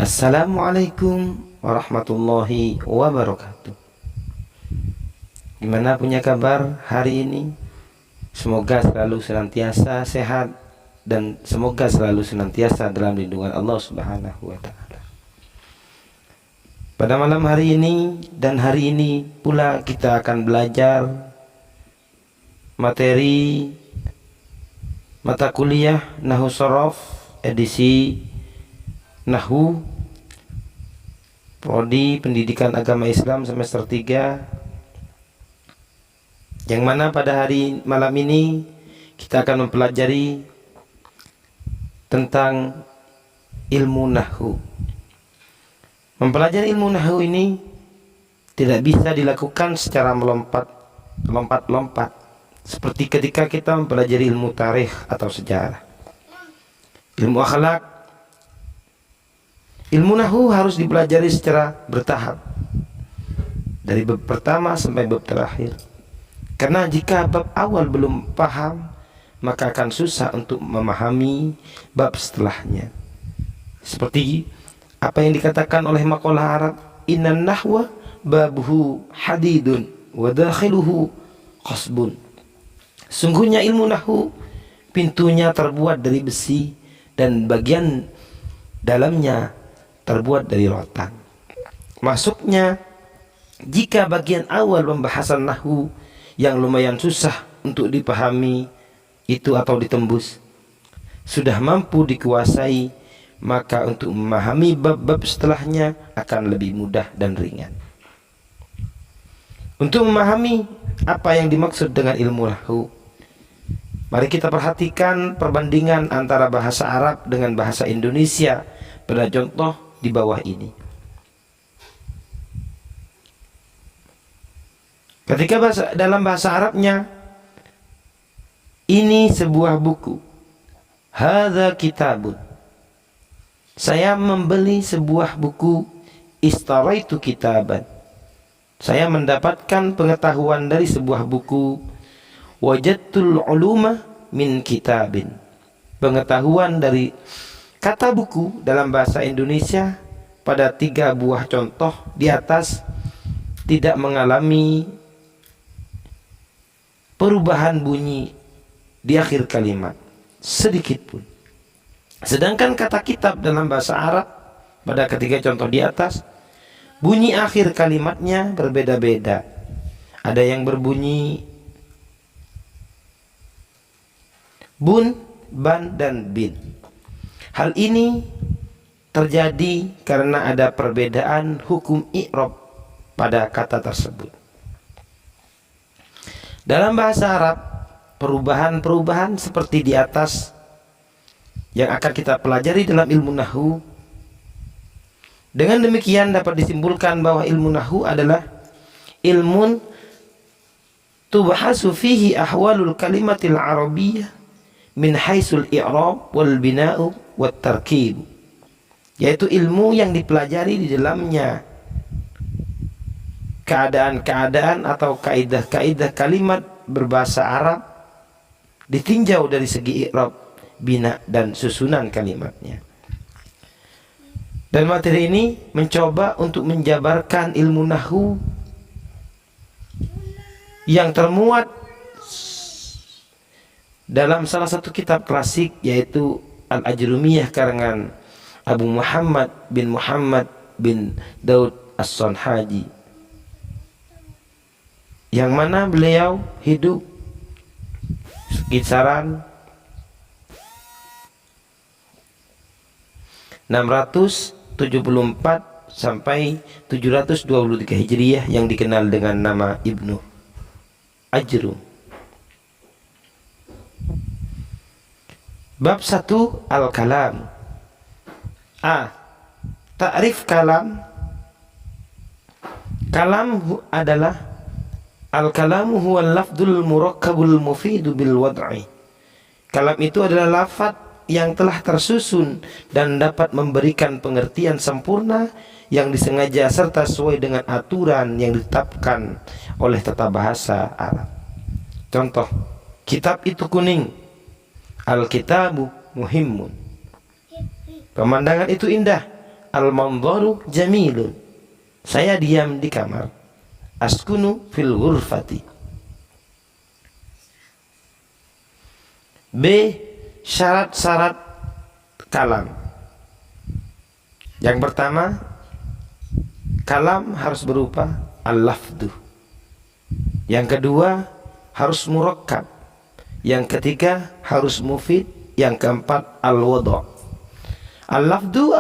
Assalamualaikum warahmatullahi wabarakatuh. Gimana punya kabar hari ini? Semoga selalu senantiasa sehat dan semoga selalu senantiasa dalam lindungan Allah Subhanahu wa taala. Pada malam hari ini dan hari ini pula kita akan belajar materi mata kuliah Nahwu Shorof edisi Nahwu Prodi Pendidikan Agama Islam semester 3, yang mana pada hari malam ini kita akan mempelajari tentang ilmu Nahwu. Mempelajari ilmu Nahwu ini tidak bisa dilakukan secara melompat-lompat seperti ketika kita mempelajari ilmu tarikh atau sejarah, ilmu akhlak. Ilmu Nahwu harus dipelajari secara bertahap dari bab pertama sampai bab terakhir. Karena jika bab awal belum paham, maka akan susah untuk memahami bab setelahnya. Seperti apa yang dikatakan oleh maqalah Arab, innan nahwa babuhu hadidun wa dakhiluhu qasbun. Sungguhnya ilmu Nahwu pintunya terbuat dari besi dan bagian dalamnya terbuat dari rotan. Masuknya, jika bagian awal pembahasan Nahwu yang lumayan susah untuk dipahami itu atau ditembus sudah mampu dikuasai, maka untuk memahami bab-bab setelahnya akan lebih mudah dan ringan. Untuk memahami apa yang dimaksud dengan ilmu Nahwu, mari kita perhatikan perbandingan antara bahasa Arab dengan bahasa Indonesia pada contoh di bawah ini. Ketika dalam bahasa Arabnya, ini sebuah buku, hadza kitabun, saya membeli sebuah buku, istaraitu kitaban, saya mendapatkan pengetahuan dari sebuah buku, wajadtul uluma min kitabin, pengetahuan dari kata buku dalam bahasa Indonesia pada 3 buah contoh di atas tidak mengalami perubahan bunyi di akhir kalimat sedikit pun. Sedangkan kata kitab dalam bahasa Arab pada ketiga contoh di atas, bunyi akhir kalimatnya berbeda-beda. Ada yang berbunyi bun, ban, dan bin. Hal ini terjadi karena ada perbedaan hukum i'rab pada kata tersebut. Dalam bahasa Arab, perubahan-perubahan seperti di atas yang akan kita pelajari dalam ilmu Nahwu. Dengan demikian dapat disimpulkan bahwa ilmu Nahwu adalah ilmun tubahasu fihi ahwalul kalimatil arabiyyah min haisul i'rab wal bina'u wat tarkib, yaitu ilmu yang dipelajari di dalamnya keadaan-keadaan atau kaidah-kaidah kalimat berbahasa Arab ditinjau dari segi i'rab, bina, dan susunan kalimatnya. Dan materi ini mencoba untuk menjabarkan ilmu Nahwu yang termuat dalam salah satu kitab klasik, yaitu Al-Ajrumiyah karangan Abu Muhammad bin Daud As-Sanhaji, yang mana beliau hidup kisaran 674 sampai 723 Hijriah, yang dikenal dengan nama Ibnu Ajrum. Bab 1, Al-Kalam. A. Ta'rif kalam. Kalam adalah al-kalamu huwa al-lafdul murakkabul mufidu bil wad'i. Kalam itu adalah lafaz yang telah tersusun dan dapat memberikan pengertian sempurna yang disengaja serta sesuai dengan aturan yang ditetapkan oleh tata bahasa Arab. Contoh, kitab itu kuning, al-kitabu muhimmun. Pemandangan itu indah, al-manzaru jamilun. Saya diam di kamar. Askunu fil ghurfati. B. Syarat-syarat kalam. Yang pertama, kalam harus berupa al-lafdu. Yang kedua, harus murakkab. Yang ketiga, harus mufid. Yang keempat, al-wada'. Al-lafdu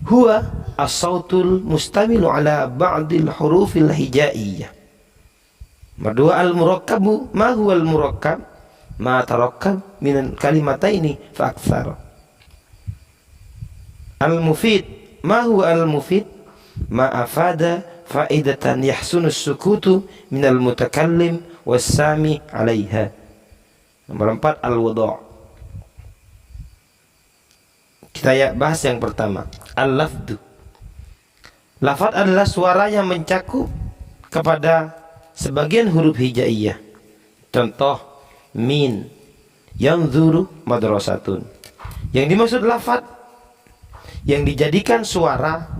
huwa as-sautul mustamilu ala ba'dil hurufil hijaiyah. Kedua, al-murakkabu ma huwa al-murakkab ma tarakkab min kalimataini fa aktsar. Al-mufid ma huwa al-mufid ma afada faidatan yahsunu as-sukutu min al-mutakallim was-sami 'alaiha. Nomor 4, al-wada'. Kita bahas yang pertama, al-lafdu. Lafaz adalah suara yang mencakup kepada sebagian huruf hijaiyah. Contoh, min, yanzuru madrasatun. Yang dimaksud lafaz yang dijadikan suara,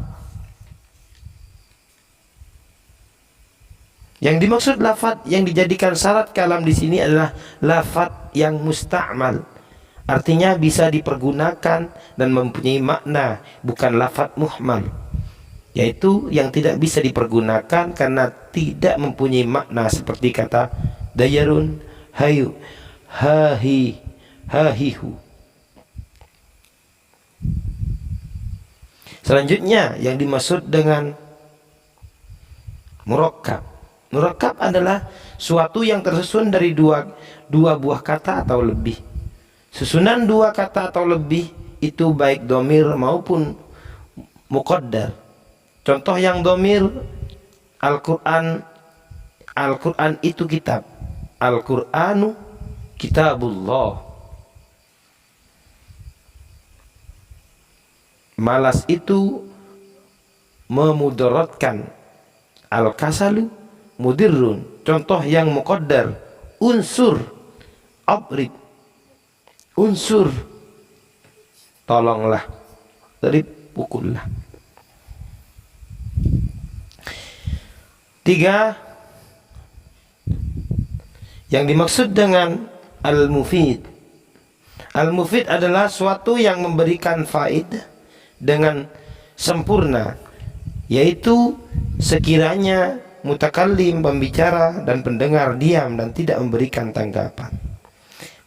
yang dimaksud lafaz yang dijadikan syarat kalam di sini adalah lafaz yang musta'mal. Artinya bisa dipergunakan dan mempunyai makna, bukan lafaz muhmal, yaitu yang tidak bisa dipergunakan karena tidak mempunyai makna, seperti kata dayarun, hayu, hahi, hahihu. Selanjutnya yang dimaksud dengan murakkab. Murakkab adalah suatu yang tersusun dari dua buah kata atau lebih. Susunan dua kata atau lebih itu baik domir maupun muqaddar. Contoh yang domir, Al-Quran. Al-Quran itu kitab. Al-Quranu kitabullah. Malas itu memudaratkan. Al-kasalu mudirrun. Contoh yang muqaddar, unsur, abrib. Unsur, tolonglah, dari pukullah. 3. Yang dimaksud dengan al-mufid. Al-mufid adalah suatu yang memberikan faedah dengan sempurna, yaitu sekiranya mutakallim, pembicara, dan pendengar diam dan tidak memberikan tanggapan.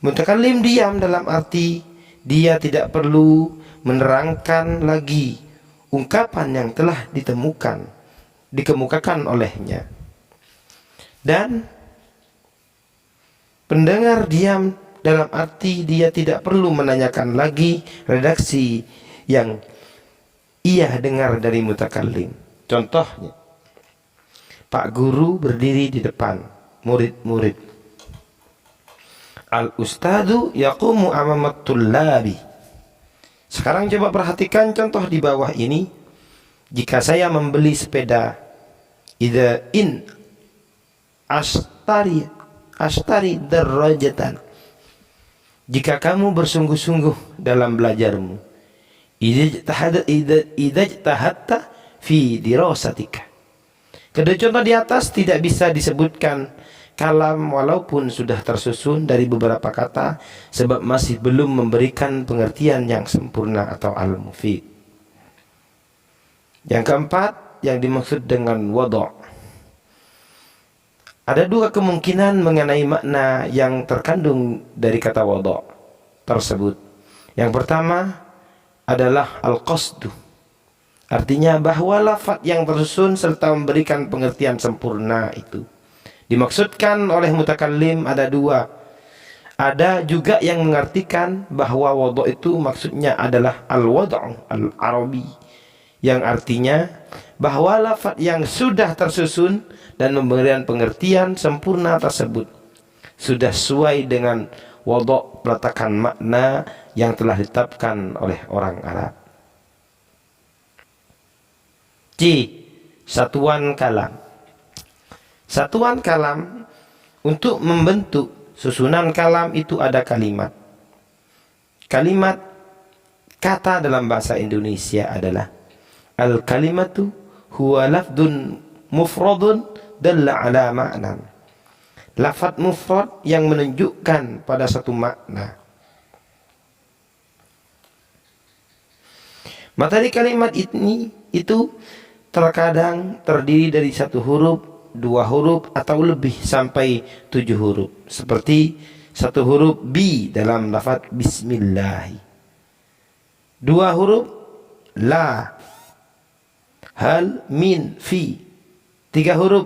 Mutakallim diam dalam arti dia tidak perlu menerangkan lagi ungkapan yang telah dikemukakan olehnya. Dan pendengar diam dalam arti dia tidak perlu menanyakan lagi redaksi yang ia dengar dari mutakallim. Contohnya, Pak Guru berdiri di depan murid-murid. Al-ustadu yaqumu amamat tullabi. Sekarang coba perhatikan contoh di bawah ini. Jika saya membeli sepeda, ashtari darajatan. Jika kamu bersungguh-sungguh dalam belajarmu, idajtahatta fi dirasatika. Kedua contoh di atas tidak bisa disebutkan kalam walaupun sudah tersusun dari beberapa kata, sebab masih belum memberikan pengertian yang sempurna atau al-mufid. Yang keempat, yang dimaksud dengan wada'. Ada dua kemungkinan mengenai makna yang terkandung dari kata wada' tersebut. Yang pertama adalah al-qasdu. Artinya bahwa lafaz yang tersusun serta memberikan pengertian sempurna itu dimaksudkan oleh mutakallim ada dua. Ada juga yang mengartikan bahwa wada' itu maksudnya adalah al-wad'u al-arabi, yang artinya bahwa lafaz yang sudah tersusun dan memberikan pengertian sempurna tersebut sudah sesuai dengan wada' peletakan makna yang telah ditetapkan oleh orang Arab. C. Satuan kalam. Satuan kalam untuk membentuk susunan kalam itu ada kalimat. Kalimat kata dalam bahasa Indonesia adalah Al kalimatu huwa lafdun mufradun dalla ala ma'nan. Lafaz mufrad yang menunjukkan pada satu makna. Materi kalimat ini itu terkadang terdiri dari satu huruf, dua huruf, atau lebih sampai 7 huruf. Seperti satu huruf bi dalam lafaz bismillah, dua huruf la, hal, min, fi, 3 huruf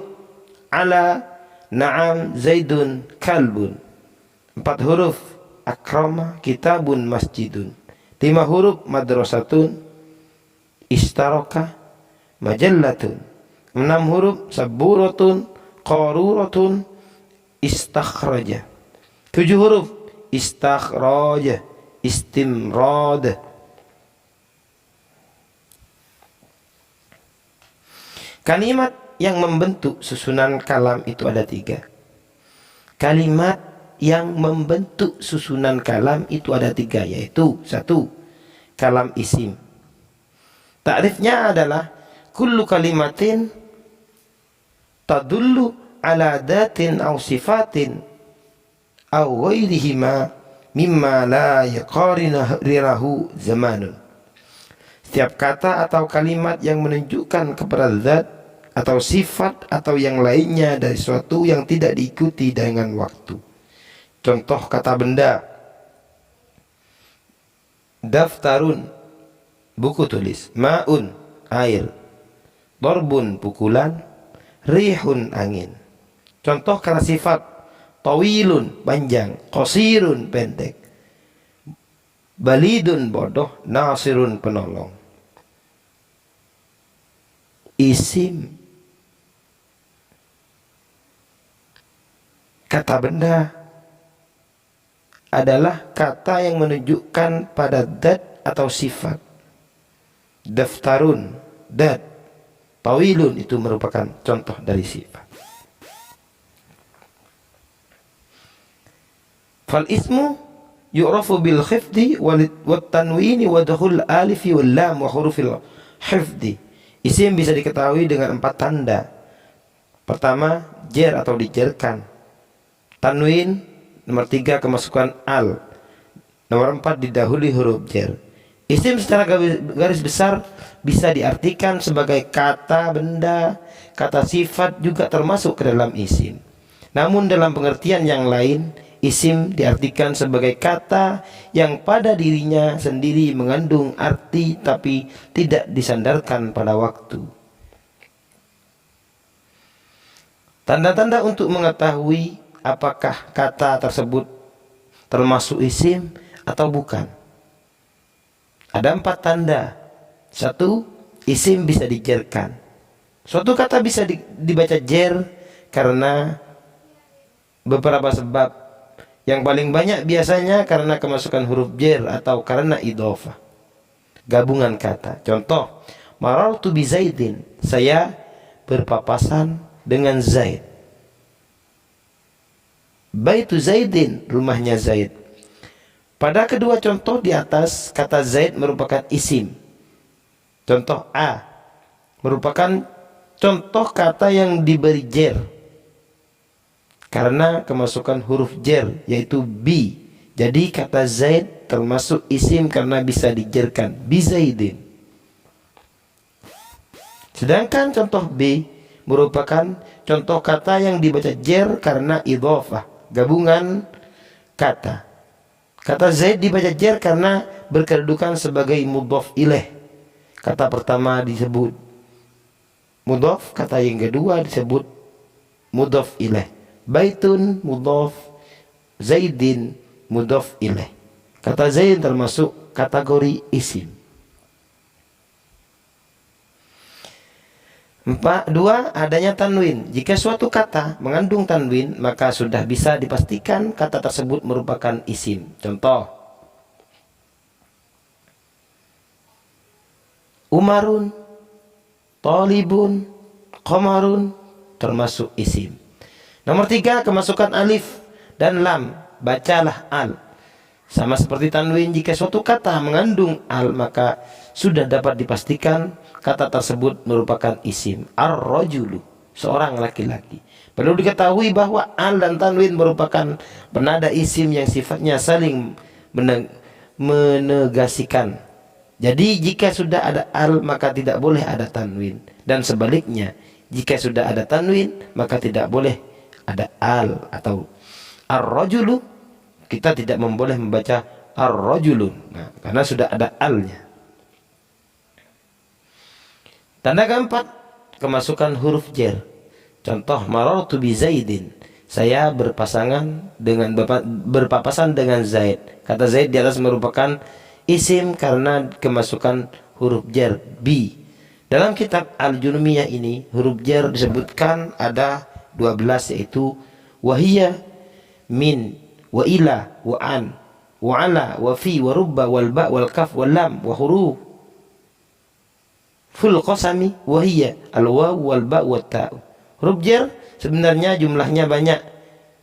ala, na'am, zaidun, kalbun, 4 huruf akrama, kitabun, masjidun, 5 huruf madrasatun, istaraka, majallatun, 6 huruf saburatun, qaruratun, istakhraja, 7 huruf istakhraja, istimrad. Kalimat yang membentuk susunan kalam itu ada 3. Kalimat yang membentuk susunan kalam itu ada 3, yaitu 1. Kalam isim. Ta'rifnya adalah kullu kalimatin tadullu ala datin aw sifatin aw ghairihima mimma la yaqarinahu zamanun. Setiap kata atau kalimat yang menunjukkan kepada zat atau sifat atau yang lainnya dari sesuatu yang tidak diikuti dengan waktu. Contoh kata benda: daftarun, buku tulis; ma'un, air; darbun, pukulan; rihun, angin. Contoh kata sifat: tawilun, panjang; qasirun, pendek; balidun, bodoh; nasirun, penolong. Isim, kata benda, adalah kata yang menunjukkan pada dat atau sifat. Daftarun, dat; tawilun itu merupakan contoh dari sifat. Fal ismu yu'rafu bil khifdi wat tanwini wa dukhul alifi wal lam wa hurufil hifdi. Isim bisa diketahui dengan 4 tanda. Pertama, jer atau dijerkan. Tanwin. Nomor 3, kemasukan al. Nomor 4, didahului huruf jer. Isim secara garis besar bisa diartikan sebagai kata benda, kata sifat juga termasuk ke dalam isim. Namun dalam pengertian yang lain, isim diartikan sebagai kata yang pada dirinya sendiri mengandung arti tapi tidak disandarkan pada waktu. Tanda-tanda untuk mengetahui apakah kata tersebut termasuk isim atau bukan. Ada 4 tanda. 1, isim bisa dijerkan. Suatu kata bisa dibaca jer karena beberapa sebab. Yang paling banyak biasanya karena kemasukan huruf jer atau karena idhofah, gabungan kata. Contoh, marartu bi Zaidin, saya berpapasan dengan Zaid. Baitu Zaidin, rumahnya Zaid. Pada kedua contoh di atas, kata Zaid merupakan isim. Contoh A merupakan contoh kata yang diberi jer karena kemasukan huruf jer, yaitu bi. Jadi kata Zaid termasuk isim karena bisa dijerkan, bi Zaidin. Sedangkan contoh B merupakan contoh kata yang dibaca jer karena idhofah, gabungan kata. Kata Zaid dibaca jer karena berkedudukan sebagai mudhof ilaih. Kata pertama disebut mudhof, kata yang kedua disebut mudhof ilaih. Baitun mudhof, Zaidin mudhof ilaih. Kata Zaid termasuk kategori isim. 2, adanya tanwin. Jika suatu kata mengandung tanwin, maka sudah bisa dipastikan kata tersebut merupakan isim. Contoh, Umarun, Talibun, Qamarun termasuk isim. Nomor 3, kemasukan alif dan lam. Bacalah al. Sama seperti tanwin, jika suatu kata mengandung al maka sudah dapat dipastikan kata tersebut merupakan isim. Ar-rajulu, seorang laki-laki. Perlu diketahui bahwa al dan tanwin merupakan penada isim yang sifatnya saling menegasikan. Jadi jika sudah ada al maka tidak boleh ada tanwin, dan sebaliknya jika sudah ada tanwin maka tidak boleh ada al. Atau ar-rajulu, kita tidak boleh membaca ar-rajulun, nah, karena sudah ada alnya. Tanda keempat, kemasukan huruf jar. Contoh, marartu bi Zaidin, saya berpapasan dengan Zaid. Kata Zaid di atas merupakan isim karena kemasukan huruf jar bi. Dalam kitab Al-Junumiyah ini huruf jar disebutkan ada 12, yaitu wahiyya, min, wa ila, wa an, wa ala, wa fi, wa rubba, wal ba, wal kaf, wal lam, wa huruf ful qasami, wa hiya al waw, wal ba, wa ta. Huruf jar sebenarnya jumlahnya banyak,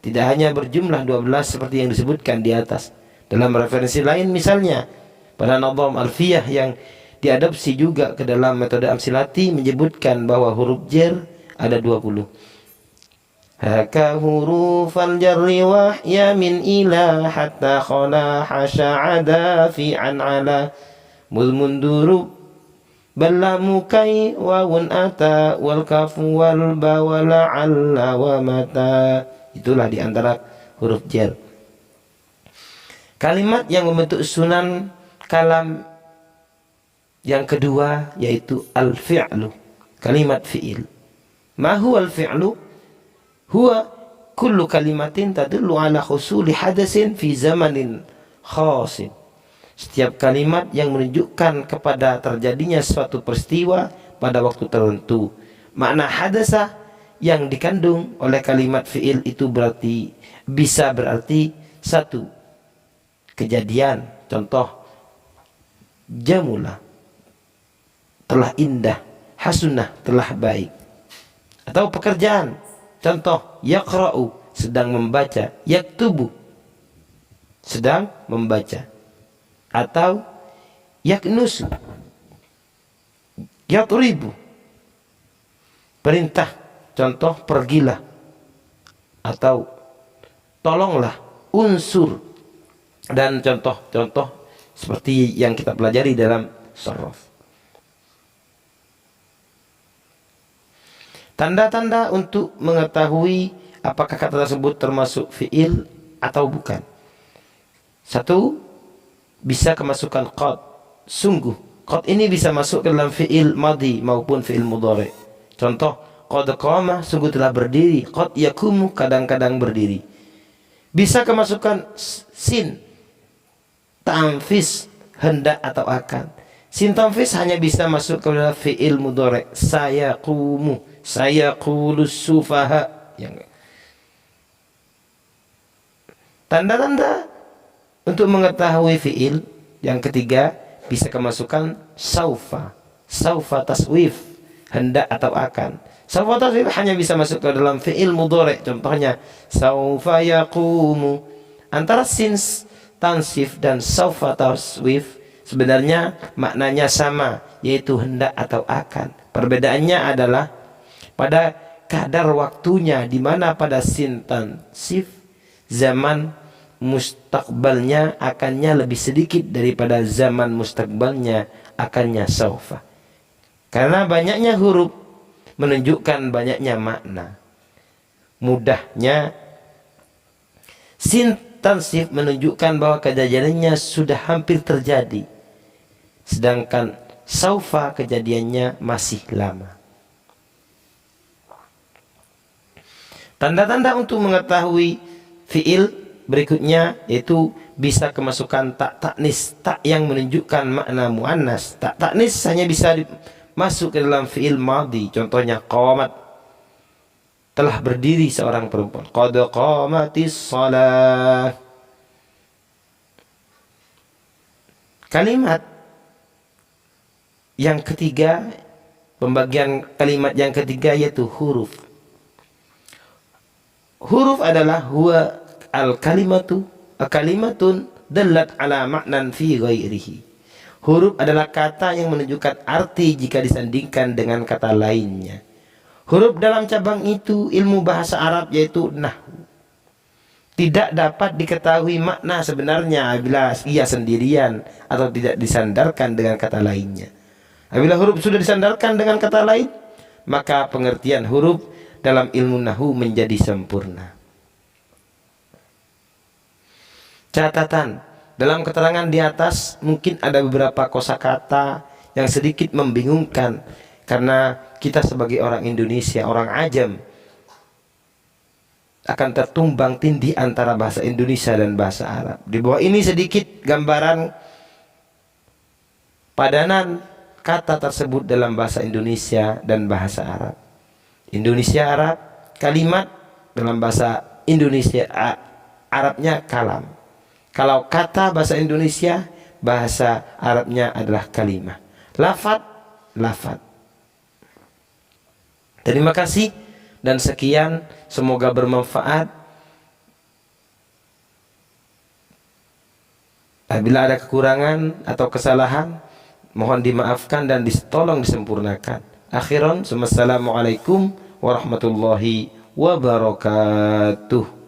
tidak hanya berjumlah 12 seperti yang disebutkan di atas. Dalam referensi lain, misalnya pada Nadham Alfiyah yang diadopsi juga ke dalam metode Amsilati, menyebutkan bahwa huruf jar ada 20. Haka hurufal jarri wahya min ila hatta khala hasya'ada fi an ala munduru ballamu kai wawun ata wal kafu wal ba wa la'alla wa mata. Itulah di antara huruf jar. Kalimat yang membentuk sunan kalam yang kedua yaitu al-fi'lu, kalimat fi'il. Ma huwa al-fi'lu? Huwa kullu kalimatin tadullu ala husuli hadasin fi zamanin khasin. Setiap kalimat yang menunjukkan kepada terjadinya suatu peristiwa pada waktu tertentu. Makna hadasa yang dikandung oleh kalimat fi'il itu bisa berarti satu, kejadian. Contoh, jamula, telah indah, hasunah, telah baik. Atau pekerjaan. Contoh, yaqra'u, sedang membaca, yaktubu, sedang membaca. Atau yaknusu, yatribu, perintah. Contoh, pergilah. Atau tolonglah, unsur. Dan contoh-contoh seperti yang kita pelajari dalam sharaf. Tanda-tanda untuk mengetahui apakah kata tersebut termasuk fi'il atau bukan. Satu, bisa kemasukan qad, sungguh. Qad ini bisa masuk ke dalam fi'il madhi maupun fi'il mudhari. Contoh, qad qama, sungguh telah berdiri. Qad yakumu, kadang-kadang berdiri. Bisa kemasukan sin, tamfis, hendak atau akan. Sin tamfis hanya bisa masuk ke dalam fi'il mudhari. Saya qumu, saya qulus sufaha. Tanda-tanda untuk mengetahui fi'il yang ketiga, bisa kemasukan saufa. Saufa taswif, hendak atau akan. Saufa taswif hanya bisa masuk ke dalam fi'il mudhari. Contohnya, saufa yaqumu. Antara sin tansif dan saufa taswif sebenarnya maknanya sama, yaitu hendak atau akan. Perbedaannya adalah pada kadar waktunya, di mana pada sin tansif zaman mustaqbalnya akannya lebih sedikit daripada zaman mustaqbalnya akannya saufa. Karena banyaknya huruf menunjukkan banyaknya makna. Mudahnya sin tansif menunjukkan bahwa kejadiannya sudah hampir terjadi, sedangkan saufa kejadiannya masih lama. Tanda-tanda untuk mengetahui fi'il berikutnya yaitu bisa kemasukan tak taknis, tak yang menunjukkan makna muannas. Tak taknis hanya bisa masuk ke dalam fi'il madhi. Contohnya, qamat, telah berdiri seorang perempuan. Qad qamatis shalah. Kalimat yang ketiga, pembagian kalimat yang ketiga yaitu huruf. Huruf adalah huwa al-kalimatu kalimatun dallat ala ma'nan fi ghairihi. Huruf adalah kata yang menunjukkan arti jika disandingkan dengan kata lainnya. Huruf dalam cabang itu ilmu bahasa Arab yaitu nahwu. Tidak dapat diketahui makna sebenarnya bila ia sendirian atau tidak disandarkan dengan kata lainnya. Apabila huruf sudah disandarkan dengan kata lain, maka pengertian huruf dalam ilmu nahwu menjadi sempurna. Catatan, dalam keterangan di atas mungkin ada beberapa kosakata yang sedikit membingungkan karena kita sebagai orang Indonesia, orang ajam, akan tertumbang tindih antara bahasa Indonesia dan bahasa Arab. Di bawah ini sedikit gambaran padanan kata tersebut dalam bahasa Indonesia dan bahasa Arab. Indonesia Arab, kalimat dalam bahasa Indonesia Arabnya kalam. Kalau kata bahasa Indonesia, bahasa Arabnya adalah kalimah. Lafad, lafad. Terima kasih dan sekian, semoga bermanfaat. Apabila ada kekurangan atau kesalahan, mohon dimaafkan dan tolong disempurnakan. Akhiran, assalamualaikum warahmatullahi wabarakatuh.